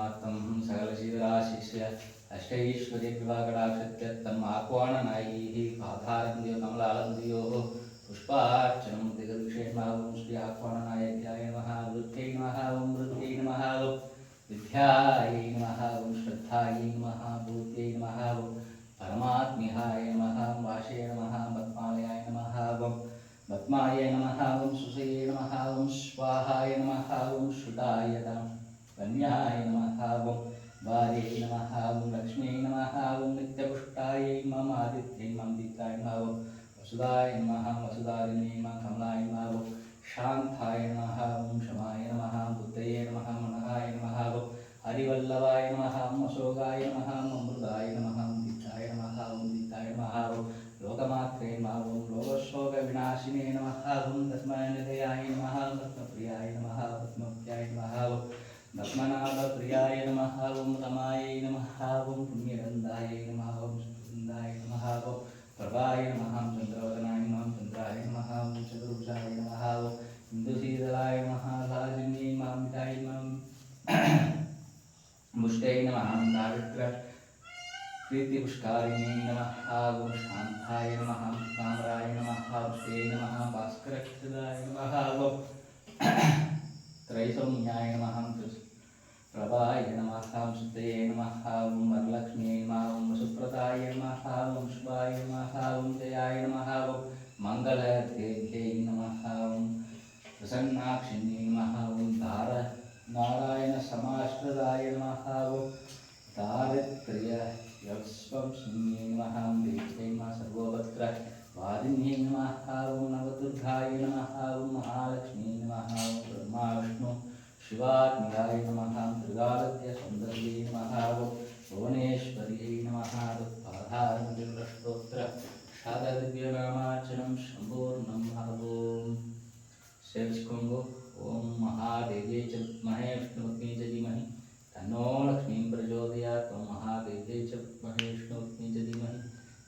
परमार्थं सकलजीवराशिष्य अष्टैश्वर्यविभागडाक्षत्यत्तम् आह्वाननायैः पाधारं दियो कमलालं दियो पुष्पार्चनं दिगविषेणमावं श्री आह्वाननायक्याय नमः वृत्यै नमः ओं वृत्यै नमः ओं विद्यायै नमः ओं श्रद्धायै नमः भूत्यै नमः ओं परमात्म्याय नमः वाशे नमः पद्मालयाय नमः ओं पद्माय नमः ओं सुषये नमः ओं स्वाहाय नमः ओं श्रुताय कन्याय नमः ओं वार्यै नमः ओं लक्ष्म्यै नमः ओं नित्यपुष्टायै मम आदित्यै मम दित्राय नमः ओं वसुदाय नमः वसुधारिण्यै नमः कमलाय नमः ओं शान्ताय नमः ओं क्षमाय नमः बुद्धये नमः मनहाय नमः ओं हरिवल्लभाय नमः ओं अशोकाय नमः ओं अमृताय नमः ओं दित्ताय नमः ओं दित्ताय नमः ओं लोकमात्रे नमः ओं लोकशोकविनाशिने नमः ओं दत्मनिधयाय नमः ओं दत्मप्रियाय नमः ओं दत्मप्रियाय नमः ओं दत्मनाभप्रियाय नमः ओं रमायै नमः ओं पुण्यगन्धायै नमः ओं सुगन्धाय नमः ओं प्रभाय नमः ओं चन्द्रवदनाय नमः ओं चन्द्राय नमः ओं चतुर्भुजाय नमः ओं इन्दुशीतलाय नमः लाजिन्यै मामिताय नमः मुष्टै नमः ओं दारिद्र्य प्रीतिपुष्कारिण्यै नमः ओं शान्ताय नमः ओं कामराय नमः ओं श्रियै नमः भास्करक्षदाय नमः ओं त्रैसौम्याय नमः ओं प्रभाय नमः ओं सुतये नमः ओं वरलक्ष्म्यै नमः ओं वसुप्रदाय नमः ओं शुभाय नमः ओं जयाय नमः ओं मङ्गलदेव्यै नमः ओं प्रसन्नाक्षिण्यै नमः ओं नारायणसमाश्रिताय नमः ओं दारिद्र्ययस्वंसिन्यै नमः ओं देव्यै नमः सर्वभद्र वादिन्यै नमः ओं नवदुर्गाय नमः ओं महालक्ष्म्यै नमः ओं ब्रह्मा विष्णु शिवात्मजाय नमः ओं त्रिकालज्ञसुन्दर्यै नमः ओं भुवनेश्वर्यै नमः पाधारमतिव्रस्तोत्र शारदिव्यनामार्चनं सम्पूर्णं ओं सेविस्कुंगो ओं महादेव्यै च विद्महे विष्णुपत्न्यै च धीमहि तन्नो लक्ष्मीं प्रचोदयात् ओं महादेव्यै च विद्महे विष्णुपत्न्यै च धीमहि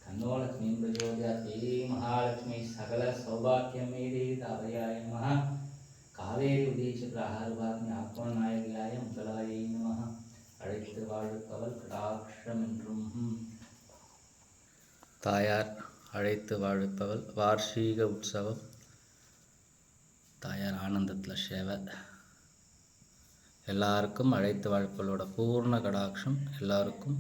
तन्नो लक्ष्मीं प्रचोदयात् हे महालक्ष्मी सकलसौभाग्यं मे देहि तावयाय नमः कावेरी उदीच प्रहारवाग्नि आह्वानाय முதலாயை நமः அழைத்து வாழ்ப்பவள் கடாட்சம் என்றும் தாயார் அழைத்து வாழ்ப்பவள் வார்ஷிக உற்சவம் தாயார் ஆனந்தத்தில் சேவை எல்லாருக்கும் அழைத்து வாழ்ப்பவளோட பூர்ண கடாட்சம் எல்லாருக்கும்